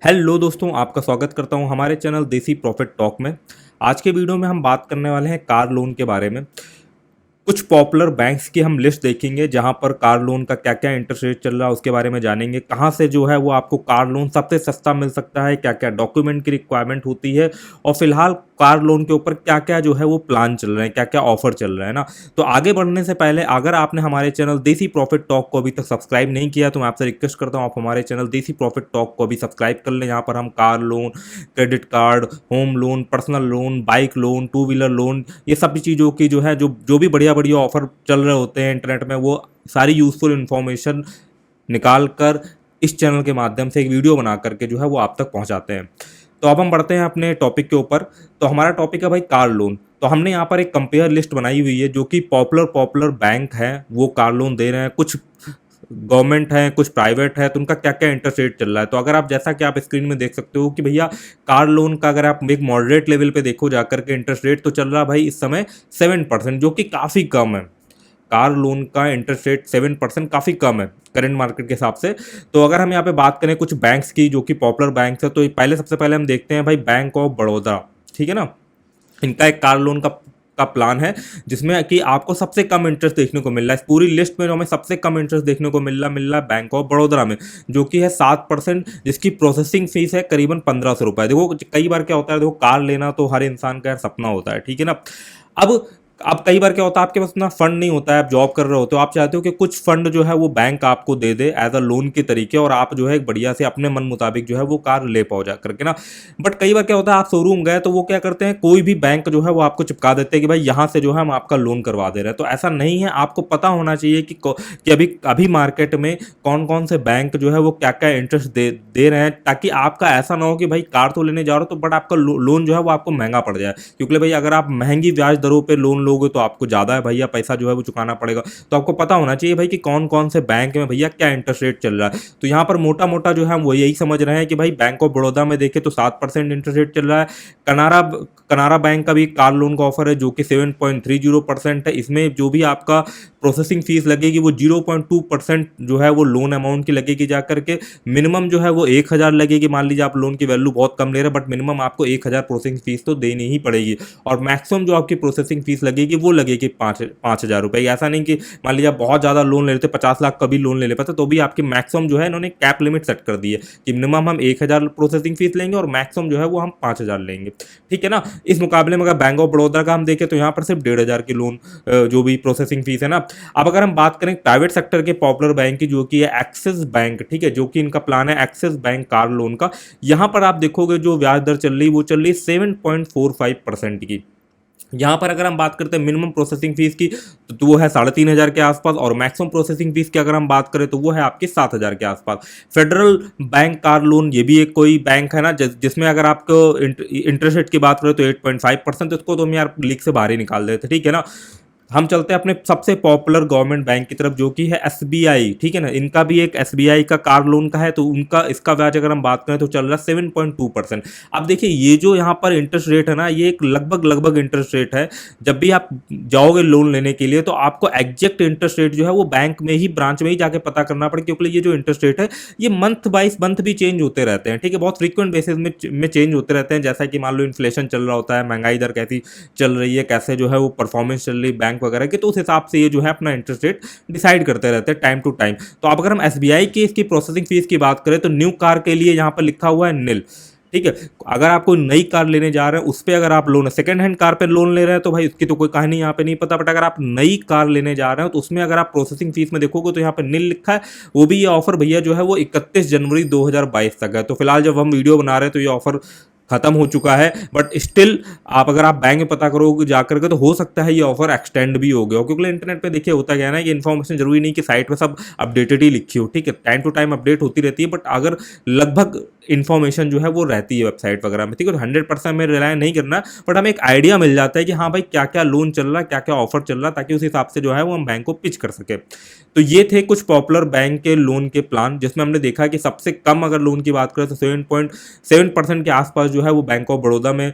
Hello दोस्तों, आपका स्वागत करता हूं हमारे चैनल देसी प्रॉफिट टॉक में। आज के वीडियो में हम बात करने वाले हैं कार लोन के बारे में। कुछ पॉपुलर बैंक्स की हम लिस्ट देखेंगे जहां पर कार लोन का क्या क्या इंटरेस्ट रेट चल रहा है उसके बारे में जानेंगे। कहां से जो है वो आपको कार लोन सबसे सस्ता मिल सकता है, क्या क्या डॉक्यूमेंट की रिक्वायरमेंट होती है, और फिलहाल कार लोन के ऊपर क्या क्या जो है वो प्लान चल रहे हैं, क्या क्या ऑफर चल रहा है ना। तो आगे बढ़ने से पहले अगर आपने हमारे चैनल देसी प्रॉफिट टॉक को अभी तक सब्सक्राइब नहीं किया तो मैं आपसे रिक्वेस्ट करता हूँ आप हमारे चैनल देसी प्रॉफिट टॉक को अभी सब्सक्राइब कर लें। यहाँ पर हम car loan, credit card, home loan, personal loan, bike loan, two wheeler loan, ये सब चीज़ों की जो है जो जो भी बढ़िया बढ़िया ऑफर चल रहे होते हैं इंटरनेट में, वो सारी यूजफुल इन्फॉर्मेशन निकाल कर इस चैनल के माध्यम से एक वीडियो बना करके जो है वो आप तक पहुंचाते हैं। तो अब हम बढ़ते हैं अपने टॉपिक के ऊपर। तो हमारा टॉपिक है भाई कार लोन। तो हमने यहाँ पर एक कंपेयर लिस्ट बनाई हुई है जो कि पॉपुलर पॉपुलर बैंक हैं वो कार लोन दे रहे हैं। कुछ गवर्नमेंट है, कुछ प्राइवेट है, तो उनका क्या क्या इंटरेस्ट रेट चल रहा है। तो अगर आप जैसा कि आप स्क्रीन में देख सकते हो कि भैया कार लोन का अगर आप एक मॉडरेट लेवल पे देखो जाकर के इंटरेस्ट रेट तो चल रहा है भाई इस समय 7%, जो कि काफ़ी कम है। कार लोन का इंटरेस्ट रेट 7% काफ़ी कम है करंट मार्केट के हिसाब से। तो अगर हम यहाँ पे बात करें कुछ बैंक्स की जो कि पॉपुलर बैंक्स है, तो पहले सबसे पहले हम देखते हैं भाई बैंक ऑफ बड़ौदा। ठीक है ना, इनका एक कार लोन का प्लान है जिसमें कि आपको सबसे कम इंटरेस्ट देखने को मिल रहा है। इस पूरी लिस्ट में जो हमें सबसे कम इंटरेस्ट देखने को मिल रहा है बैंक ऑफ बड़ौदा में, जो कि है 7%, जिसकी प्रोसेसिंग फीस है करीबन 1500 रुपये। देखो कई बार क्या होता है, देखो कार लेना तो हर इंसान का सपना होता है, ठीक है ना। अब कई बार क्या होता है, आपके पास इतना फंड नहीं होता है, आप जॉब कर रहे होते हो, आप चाहते हो कि कुछ फंड जो है वो बैंक आपको दे दे एज अ लोन के तरीके, और आप जो है एक बढ़िया से अपने मन मुताबिक जो है वो कार ले पाओ जा करके ना। बट कई बार क्या होता है, आप शोरूम गए तो वो क्या करते हैं, कोई भी बैंक जो है वो आपको चिपका देते हैं कि भाई यहाँ से जो है हम आपका लोन करवा दे रहे हैं। तो ऐसा नहीं है, आपको पता होना चाहिए कि अभी अभी मार्केट में कौन कौन से बैंक जो है वो क्या क्या इंटरेस्ट दे रहे हैं, ताकि आपका ऐसा ना हो कि भाई कार तो लेने जा रहे हो तो बट आपका लोन जो है वो आपको महंगा पड़ जाए। क्योंकि भाई अगर आप महंगी ब्याज दरों पे लोन लोगे तो आपको ज़्यादा है भैया पैसा जो है वो चुकाना पड़ेगा। तो आपको पता होना चाहिए भाई कि कौन कौन से बैंक में भैया क्या इंटरेस्ट रेट चल रहा है। तो यहाँ पर मोटा मोटा जो है हम वो यही समझ रहे हैं कि भाई बैंक ऑफ बड़ौदा में देखें तो 7% इंटरेस्ट रेट चल रहा है। कनारा कनारा बैंक का भी कार लोन का ऑफर है जो कि 7.30% है। इसमें जो भी आपका प्रोसेसिंग फीस लगेगी वो 0.2% जो है वो लोन अमाउंट की लगेगी जा करके। मिनिमम जो है वो 1000 लगेगी। मान लीजिए आप लोन की वैल्यू बहुत कम ले रहे हैं बट मिनिमम आपको 1000 प्रोसेसिंग फीस तो देनी ही पड़ेगी, और मैक्सिमम जो आपकी प्रोसेसिंग फीस लगेगी वो लगेगी 5,000 रुपये। ऐसा नहीं कि मान लीजिए आप बहुत ज़्यादा लोन ले लेते, 50 लाख का भी लोन ले लेते तो भी आपकी मैक्सिमम जो है इन्होंने कैप लिमिट सेट कर दी है कि मिनिमम हम 1000 प्रोसेसिंग फीस लेंगे और मैक्सिमम जो है वो हम 5000 लेंगे, ठीक है ना। इस मुकाबले में अगर बैंक ऑफ बड़ौदा का हम देखें तो यहाँ पर सिर्फ 1500 की लोन जो भी प्रोसेसिंग फीस है ना। अब अगर हम बात करें प्राइवेट सेक्टर के पॉपुलर बैंक की जो कि है एक्सिस बैंक, ठीक है, जो कि इनका प्लान है एक्सिस बैंक कार लोन का। यहाँ पर आप देखोगे जो ब्याज दर चल रही है वो चल रही है 7.45% की। यहाँ पर अगर हम बात करते हैं मिनिमम प्रोसेसिंग फीस की तो वो है 3500 के आसपास, और मैक्सिमम प्रोसेसिंग फीस की अगर हम बात करें तो वो है आपके 7000 के आसपास। फेडरल बैंक कार लोन ये भी एक कोई बैंक है ना जिसमें अगर आपको इंटरेस्ट रेट की बात करें तो 8.5%, तो इसको तो हम यार लीग से बाहर ही निकाल देते, ठीक है ना। हम चलते हैं अपने सबसे पॉपुलर गवर्नमेंट बैंक की तरफ जो कि है एसबीआई, ठीक है ना। इनका भी एक एसबीआई का कार लोन का है, तो उनका इसका ब्याज अगर हम बात करें तो चल रहा है 7.2%। अब देखिए ये जो यहाँ पर इंटरेस्ट रेट है ना, ये एक लगभग इंटरेस्ट रेट है। जब भी आप जाओगे लोन लेने के लिए तो आपको एग्जैक्ट इंटरेस्ट रेट जो है वो बैंक में ही ब्रांच में ही जाके पता करना पड़ेगा, क्योंकि ये जो इंटरेस्ट रेट है ये मंथ बाइज मंथ भी चेंज होते रहते हैं, ठीक है, बहुत फ्रीक्वेंट बेसिस में चेंज होते रहते हैं। जैसा कि मान लो इन्फ्लेशन चल रहा होता है, महंगाई दर कैसी चल रही है, कैसे जो है वो परफॉर्मेंस चल रही है बैंक वगैरह के, तो उस हिसाब से ये जो है अपना इंटरेस्ट रेट डिसाइड करते रहते हैं टाइम टू टाइम। तो अब अगर हम एसबीआई की इसकी प्रोसेसिंग फीस की बात करें तो न्यू कार के लिए यहाँ पर लिखा हुआ है नील, ठीक है। अगर आप कोई नई कार लेने जा रहे हैं उस पर अगर आप लोन सेकंड हैंड कार पे लोन ले रहे हैं तो भाई उसकी तो कोई कहानी यहाँ पे नहीं पता, बट अगर आप नई कार लेने जा रहे हैं तो उसमें अगर आप प्रोसेसिंग फीस में देखोगे तो यहाँ पे नील लिखा है। वो भी ये ऑफर भैया जो है वो 31 जनवरी 2022 तक है। तो फिलहाल जब हम वीडियो बना रहे हैं तो ये ऑफर खत्म हो चुका है, बट स्टिल आप अगर आप बैंक में पता करोगे जाकर के तो हो सकता है ये ऑफर एक्सटेंड भी हो गया हो, क्योंकि इंटरनेट पे देखिए होता क्या है ना, ये इन्फॉर्मेशन जरूरी नहीं कि साइट पे सब अपडेटेड ही लिखी हो, ठीक है, टाइम टू टाइम अपडेट होती रहती है, बट अगर लगभग इन्फॉर्मेशन जो है वो रहती है वेबसाइट वगैरह में, ठीक है। तो 100% में रिलाय नहीं करना, बट हमें एक आइडिया मिल जाता है कि हाँ भाई क्या क्या लोन चल रहा है, क्या क्या ऑफर चल रहा है, ताकि उस हिसाब से जो है वो हम बैंक को पिच कर सके। तो ये थे कुछ पॉपुलर बैंक के लोन के प्लान, जिसमें हमने देखा कि सबसे कम अगर लोन की बात करें तो 7.7% के आसपास जो है वो बैंक ऑफ बड़ौदा में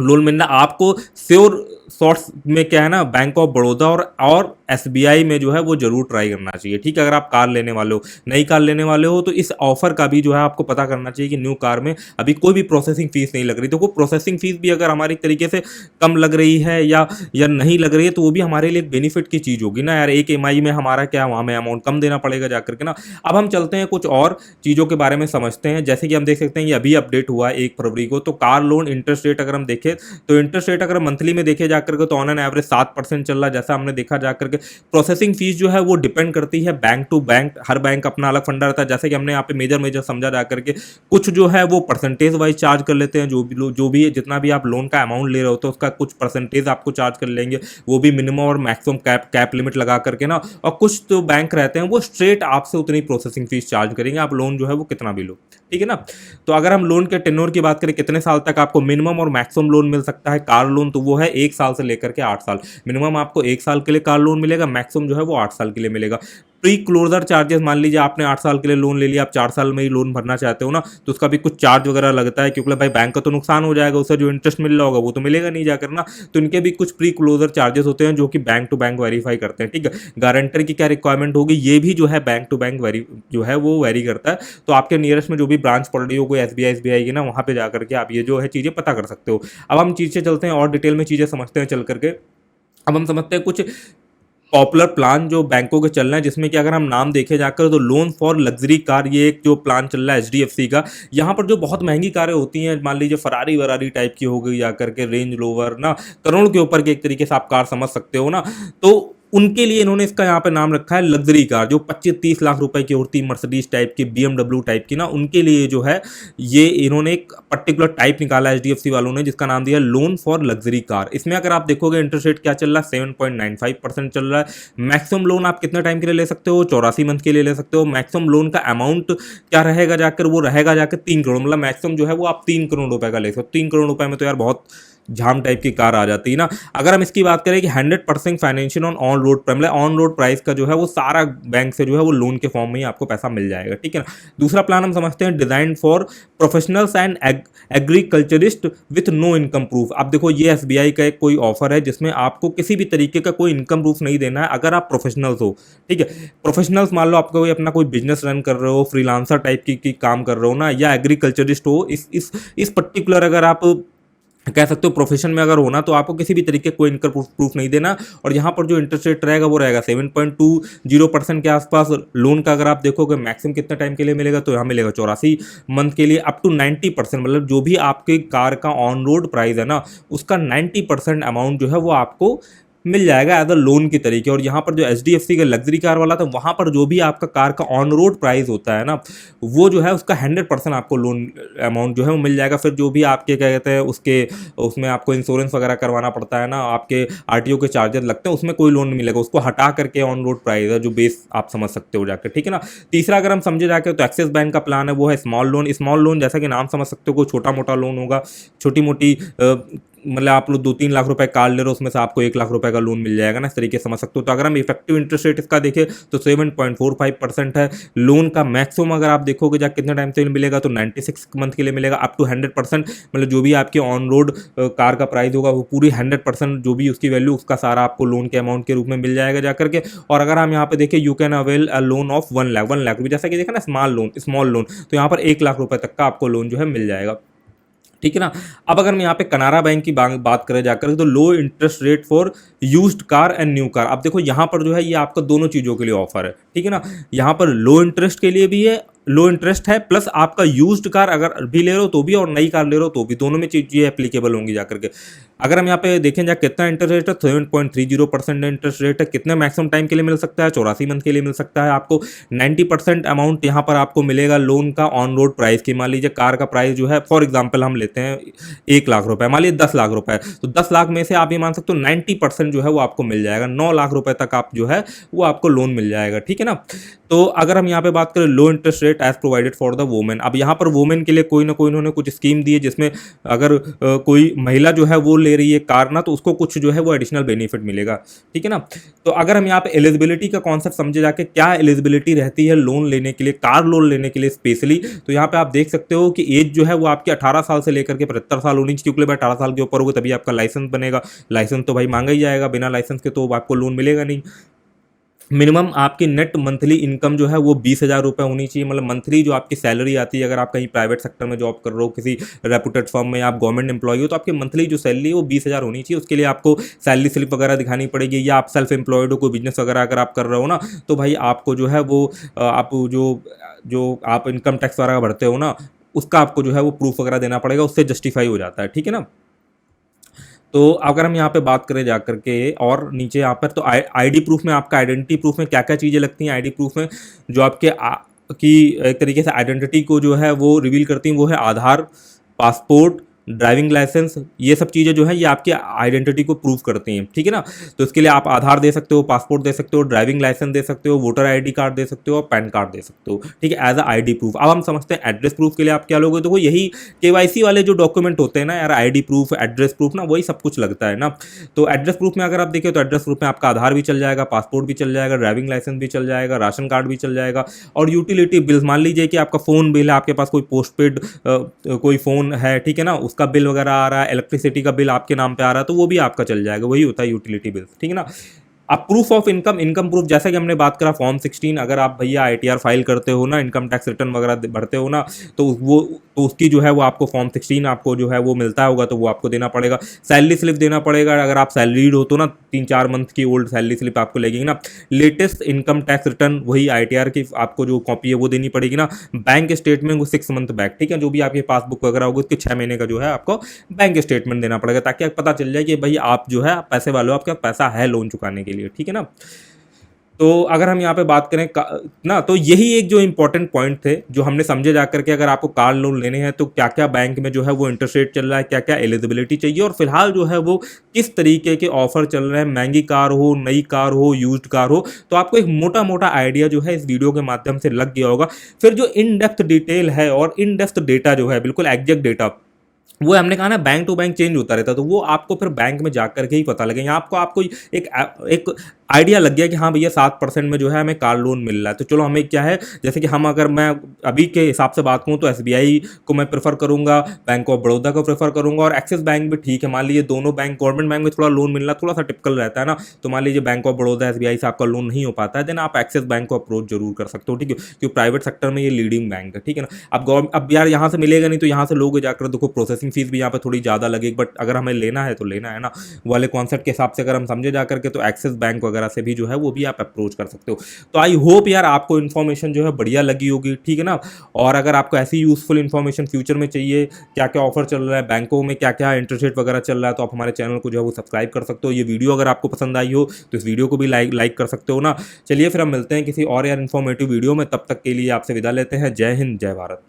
लोन मिलना आपको श्योर शॉर्ट्स में क्या है ना, बैंक ऑफ बड़ौदा और एसबीआई में जो है वो जरूर ट्राई करना चाहिए। ठीक है, अगर आप कार लेने वाले हो, नई कार लेने वाले हो, तो इस ऑफर का भी जो है आपको पता करना चाहिए कि न्यू कार में अभी कोई भी प्रोसेसिंग फीस नहीं लग रही। देखो प्रोसेसिंग फीस भी अगर हमारी तरीके से कम लग रही है या नहीं लग रही है, तो वो भी हमारे लिए एक बेनिफिट की चीज़ होगी ना यार। एक ईएमआई में हमारा क्या, हमें अमाउंट कम देना पड़ेगा जाकर के ना। अब हम चलते हैं कुछ और चीज़ों के बारे में समझते हैं। जैसे कि हम देख सकते हैं ये अभी अपडेट हुआ है 1 फरवरी को, तो कार लोन इंटरेस्ट रेट अगर हम देखें तो इंटरेस्ट रेट अगर मंथली में देखे जाकर के तो ऑन एन एवरेज 7% चल रहा है, जैसा हमने देखा जाकर के। प्रोसेसिंग फीस जो है वो डिपेंड करती है बैंक टू बैंक, हर बैंक अपना अलग फंडा रहता है। जैसे कि हमने यहाँ पे मेजर समझा जाकर के, कुछ जो है वो परसेंटेज वाइज चार्ज कर लेते हैं, जो भी है, जितना भी आप लोन का अमाउंट ले रहे होते हो उसका कुछ परसेंटेज आपको चार्ज कर लेंगे, वो भी मिनिमम और मैक्सिमम कैप लिमिट लगा करके ना। और कुछ तो बैंक रहते हैं वो स्ट्रेट आपसे उतनी प्रोसेसिंग फीस चार्ज करेंगे, आप लोन जो है वो कितना भी लो। ठीक है ना। तो अगर हम लोन के टेन्योर की बात करें, कितने साल तक आपको मिनिमम और मैक्सिमम लोन मिल सकता है कार लोन, तो वो है 1 साल से लेकर के 8 साल। मिनिमम आपको 1 साल के लिए कार लोन मिलेगा, मैक्सिमम जो है वो 8 साल के लिए मिलेगा। प्री क्लोजर चार्जेस, मान लीजिए आपने 8 साल के लिए लोन ले लिया, आप 4 साल में ही लोन भरना चाहते हो ना, तो उसका भी कुछ चार्ज वगैरह लगता है, क्योंकि भाई बैंक का तो नुकसान हो जाएगा, उससे जो इंटरेस्ट मिल रहा होगा वो तो मिलेगा नहीं जाकर ना। तो इनके भी कुछ प्री क्लोजर चार्जेस होते हैं जो कि बैंक टू बैंक वेरीफाई करते हैं। ठीक है, गारंटर की क्या रिक्वायरमेंट होगी, ये भी जो है बैंक टू बैंक जो है वो वेरी करता है। तो आपके नियरेस्ट में जो भी ब्रांच पड़ रही हो, कोई एसबीआई की ना, वहाँ पे जाकर के आप ये जो है चीज़ें पता कर सकते हो। अब हम चीज़ें चलते हैं और डिटेल में चीज़ें समझते हैं चल करके। अब हम समझते हैं कुछ पॉपुलर प्लान जो बैंकों के चल रहे हैं, जिसमें कि अगर हम नाम देखे जाकर तो लोन फॉर लग्जरी कार, ये एक जो प्लान चल रहा है एचडीएफसी का। यहाँ पर जो बहुत महंगी कारें होती हैं, मान लीजिए फरारी वरारी टाइप की हो गई जाकर के, रेंज रोवर ना, करोड़ के ऊपर के एक तरीके से आप कार समझ सकते हो ना, तो उनके लिए इन्होंने इसका यहाँ पे नाम रखा है लग्जरी कार। जो 25-30 लाख रुपए की होती है, मर्सिडीज टाइप की, बीएमडब्ल्यू टाइप की ना, उनके लिए जो है ये इन्होंने एक पर्टिकुलर टाइप निकाला एचडीएफसी वालों ने, जिसका नाम दिया लोन फॉर लग्जरी कार। इसमें अगर आप देखोगे इंटरेस्ट रेट क्या चल रहा है, 7.95% चल रहा है। मैक्सिमम लोन आप कितने टाइम के लिए ले सकते हो, 84 मंथ के लिए ले सकते हो। मैक्सिमम लोन का अमाउंट क्या रहेगा जाकर, वो रहेगा जाकर 3 करोड़, मतलब मैक्सिमम जो है वो आप 3 करोड़ रुपए का ले सकते हो। 3 करोड़ रुपए में तो यार बहुत झाम टाइप की कार आ जाती है ना। अगर हम इसकी बात करें कि 100% फाइनेंशियल ऑन रोड, मतलब ऑन रोड प्राइस का जो है वो सारा बैंक से जो है वो लोन के फॉर्म में ही आपको पैसा मिल जाएगा। ठीक है ना। दूसरा प्लान हम समझते हैं design for professionals and agriculturist with no income proof. अब देखो ये एसबीआई का एक कोई ऑफर है जिसमें आपको किसी भी तरीके का कोई इनकम प्रूफ नहीं देना है अगर आप प्रोफेशनल्स हो। ठीक है, प्रोफेशनल्स मान लो आपका कोई अपना कोई बिजनेस रन कर रहे हो, फ्रीलांसर टाइप की काम कर रहे हो ना, या एग्रीकल्चरिस्ट हो, इस पर्टिकुलर अगर आप कह सकते हो प्रोफेशन में अगर होना, तो आपको किसी भी तरीके कोई इनकम प्रूफ नहीं देना। और यहाँ पर जो इंटरेस्ट रेट रहेगा वो रहेगा 7.20% के आसपास। लोन का अगर आप देखोगे मैक्सिमम कितना टाइम के लिए मिलेगा, तो यहाँ मिलेगा 84 मंथ के लिए, अप टू 90%, मतलब जो भी आपके कार का ऑन रोड प्राइस है ना, उसका 90% अमाउंट जो है वो आपको मिल जाएगा एज अ लोन की तरीके। और यहाँ पर जो एचडीएफसी का लग्जरी कार वाला था, वहाँ पर जो भी आपका कार का ऑन रोड प्राइस होता है ना, वो जो है उसका 100% आपको लोन अमाउंट जो है वो मिल जाएगा। फिर जो भी आपके क्या कहते हैं उसमें आपको इंश्योरेंस वगैरह करवाना पड़ता है ना, आपके आरटीओ के चार्जेस लगते हैं, उसमें कोई लोन नहीं मिलेगा, उसको हटा करके ऑन रोड प्राइस है जो बेस आप समझ सकते हो जाकर। ठीक है ना। तीसरा अगर हम समझे जाकर तो एक्सिस बैंक का प्लान है, वो है स्मॉल लोन। स्मॉल लोन जैसा कि नाम समझ सकते हो, कोई छोटा मोटा लोन होगा, छोटी मोटी मतलब आप लोग 2-3 लाख रुपए कार ले रहे हो, उसमें से आपको 1 लाख रुपए का लोन मिल जाएगा ना, इस तरीके से समझ सकते हो। तो अगर हम इफेक्टिव इंटरेस्ट रेट इसका देखें तो 7.45% है। लोन का मैक्सिमम अगर आप देखोगे जा कितने टाइम से मिलेगा, तो 96 मंथ के लिए मिलेगा, अप टू 100%, मतलब जो भी आपके ऑन रोड कार का प्राइस होगा वो पूरी 100% जो भी उसकी वैल्यू, उसका सारा आपको लोन के अमाउंट के रूप में मिल जाएगा जाकर के। और अगर हम यहाँ पे देखें, you can avail a loan of 1 lakh रुपये, जैसा कि देखा ना स्मॉल लोन, तो यहाँ पर 1 लाख रुपए तक का आपको लोन जो है मिल जाएगा। ठीक है ना। अब अगर हम यहाँ पे कनारा बैंक की बात करें जाकर, तो लो interest rate for used car and new car. अब देखो यहाँ पर जो है ये आपका दोनों चीज़ों के लिए ऑफर है। ठीक है ना। यहाँ पर लो इंटरेस्ट के लिए भी है, लो इंटरेस्ट है, प्लस आपका यूज्ड कार अगर भी ले रहे हो तो भी, और नई कार ले रहे हो तो भी, दोनों में चीज़ें एप्लीकेबल होंगी जाकर के। अगर हम यहाँ पे देखें जा कितना इंटरेस्ट रेट है, 7.30% इंटरेस्ट रेट है। कितने मैक्सिमम टाइम के लिए मिल सकता है, 84 मंथ के लिए मिल सकता है आपको। 90% अमाउंट यहाँ पर आपको मिलेगा लोन का ऑन रोड प्राइस की। मान लीजिए कार का प्राइस जो है, फॉर एग्जाम्पल हम लेते हैं 1 लाख रुपए, मान लीजिए 10 लाख रुपए, तो 10 लाख में से आप ये मान सकते हो 90% जो है वो आपको मिल जाएगा। 9 लाख रुपए तक आप जो है वो आपको लोन मिल जाएगा। ठीक है ना। तो अगर हम यहाँ पे बात करें low interest rate as provided for the women, अब यहाँ पर वुमेन के लिए कोई ना कोई इन्होंने कुछ स्कीम दी है, जिसमें अगर कोई महिला जो है वो ले रही है कार ना, तो उसको कुछ जो है वो एडिशनल बेनिफिट मिलेगा, ठीक है ना। तो अगर हम यहाँ पे एलिजिबिलिटी का कॉन्सेप्ट समझे जाके, क्या एलिजिबिलिटी रहती है लोन लेने के लिए, कार लोन लेने के लिए स्पेशली, तो यहाँ पे आप देख सकते हो कि एज जो है वो आपकी 18 साल से लेकर के 75 साल होनी चाहिए, क्योंकि भाई 18 साल के ऊपर होगा तभी आपका लाइसेंस बनेगा। लाइसेंस तो भाई मांगा ही जाएगा, बिना लाइसेंस के तो आपको लोन मिलेगा नहीं। मिनिमम आपकी नेट मंथली इनकम जो है वो 20,000 रुपये होनी चाहिए, मतलब मंथली जो आपकी सैलरी आती है, अगर आप कहीं प्राइवेट सेक्टर में जॉब कर रहे हो, किसी रेपुटेड फर्म में, आप गवर्नमेंट एम्प्लॉय हो, तो आपकी मंथली जो सैलरी है वो 20,000 होनी चाहिए। उसके लिए आपको सैलरी स्लिप वगैरह दिखानी पड़ेगी, या आप सेल्फ एम्प्लॉयड हो, कोई बिजनेस वगैरह अगर आप कर रहे हो ना, तो भाई आपको जो है वो आप जो जो आप इनकम टैक्स वगैरह भरते हो ना, उसका आपको जो है वो प्रूफ वगैरह देना पड़ेगा, उससे जस्टिफाई हो जाता है, ठीक है ना। तो अगर हम यहाँ पे बात करें जाकर के और नीचे यहाँ पर, तो आईडी प्रूफ में, आपका आइडेंटिटी प्रूफ में क्या क्या चीज़ें लगती हैं आईडी प्रूफ में, जो आपके की एक तरीके से आइडेंटिटी को जो है वो रिवील करती हैं, वो है आधार, पासपोर्ट, ड्राइविंग लाइसेंस। ये सब चीज़ें जो है ये आपकी आइडेंटिटी को प्रूव करती हैं, ठीक है ना। तो इसके लिए आप आधार दे सकते हो, पासपोर्ट दे सकते हो, ड्राइविंग लाइसेंस दे सकते हो, वोटर आईडी कार्ड दे सकते हो, और पैन कार्ड दे सकते हो, ठीक है, एज अ आईडी प्रूफ। अब हम समझते हैं एड्रेस प्रूफ के लिए आप क्या लोगे, तो वो यही केवाईसी वाले जो डॉक्यूमेंट होते हैं ना यार, आईडी प्रूफ, एड्रेस प्रूफ ना, वही सब कुछ लगता है ना। तो एड्रेस प्रूफ में अगर आप देखें तो एड्रेस प्रूफ में आपका आधार भी चल जाएगा, पासपोर्ट भी चल जाएगा, ड्राइविंग लाइसेंस भी चल जाएगा, राशन कार्ड भी चल जाएगा, और यूटिलिटी बिल्स, मान लीजिए कि आपका फ़ोन बिल है, आपके पास कोई पोस्ट पेड कोई फ़ोन है, ठीक है ना, उसका बिल वगैरह आ रहा है, इलेक्ट्रिसिटी का बिल आपके नाम पे आ रहा है, तो वो भी आपका चल जाएगा, वही होता है यूटिलिटी बिल, ठीक है ना। अब proof of income, income proof जैसा कि हमने बात करा फॉर्म 16, अगर आप भैया आईटीआर फाइल करते हो ना, इनकम टैक्स रिटर्न वगैरह भरते हो ना, तो वो तो उसकी जो है वो आपको फॉर्म 16 आपको जो है वो मिलता होगा, तो वो आपको देना पड़ेगा। सैलरी स्लिप देना पड़ेगा, अगर आप सैलरीड हो तो ना 3-4 मंथ की ओल्ड सैलरी स्लिप आपको लगेगी ना। लेटेस्ट इनकम टैक्स रिटर्न, वही आईटीआर की आपको जो कॉपी है वो देनी पड़ेगी ना। बैंक स्टेटमेंट वो 6 मंथ बैक, ठीक है, जो भी आपकी पासबुक वगैरह होगी उसके 6 महीने का जो है आपको बैंक स्टेटमेंट देना पड़ेगा, ताकि आपको पता चल जाए कि भाई आप जो है पैसे वाले हो, आपके पास पैसा है लोन चुकाने के लिए, ठीक है ना। तो अगर हम यहाँ पे बात करें ना, तो यही एक जो इंपॉर्टेंट पॉइंट थे जो हमने समझे जाकर के, अगर आपको कार लोन लेने हैं तो क्या क्या बैंक में जो है वो इंटरेस्ट रेट चल रहा है, क्या क्या एलिजिबिलिटी चाहिए, और फिलहाल जो है वो किस तरीके के ऑफर चल रहे हैं, महंगी कार हो, नई कार हो, यूज्ड कार हो, तो आपको एक मोटा मोटा आइडिया जो है इस वीडियो के माध्यम से लग गया होगा। फिर जो इन डेप्थ डिटेल है और इन डेप्थ डेटा जो है, बिल्कुल एग्जैक्ट डेटा, वो हमने कहा ना बैंक टू बैंक चेंज होता रहता है, तो वो आपको फिर बैंक में जाकर के ही पता लगेगा। आपको एक एक आइडिया लग गया कि हाँ भैया 7% में जो है हमें कार लोन मिल रहा है, तो चलो हमें क्या है, जैसे कि हम, अगर मैं अभी के हिसाब से बात करूँ तो एसबीआई को मैं प्रेफर करूँगा, बैंक ऑफ बड़ौदा को प्रेफर करूँगा, और एक्सिस बैंक भी ठीक है। मान लीजिए दोनों बैंक, गवर्नमेंट बैंक में थोड़ा लोन मिलना थोड़ा सा टिपिकल रहता है ना, तो मान लीजिए बैंक ऑफ बड़ौदा, एसबीआई से आपका लोन नहीं हो पाता है, देन आप एक्सिस बैंक को अप्रोच जरूर कर सकते हो, ठीक है, क्योंकि प्राइवेट सेक्टर में ये लीडिंग बैंक है, ठीक है ना। अब यार यहाँ से मिलेगा नहीं, तो यहाँ से लोग जाकर देखो प्रोसेसिंग फीस भी यहाँ पर थोड़ी ज़्यादा लगेगी, बट अगर हमें लेना है तो लेना है ना, वाले कॉन्सेप्ट के हिसाब से अगर हम समझे जाकर के, तो एक्सिस बैंक वगैरह से भी जो है वो भी आप अप्रोच कर सकते हो। तो आई होप यार आपको इन्फॉर्मेशन जो है बढ़िया लगी होगी, ठीक है ना। और अगर आपको ऐसी यूजफुल इन्फॉर्मेशन फ्यूचर में चाहिए, क्या क्या ऑफर चल रहा है बैंकों में, क्या क्या इंटरेस्ट रेट वगैरह चल रहा है, तो आप हमारे चैनल को जो है वो सब्सक्राइब कर सकते हो। ये वीडियो अगर आपको पसंद आई हो तो इस वीडियो को भी लाइक कर सकते हो ना। चलिए फिर हम मिलते हैं किसी और यार इन्फॉर्मेटिव वीडियो में, तब तक के लिए आपसे विदा लेते हैं। जय हिंद, जय भारत।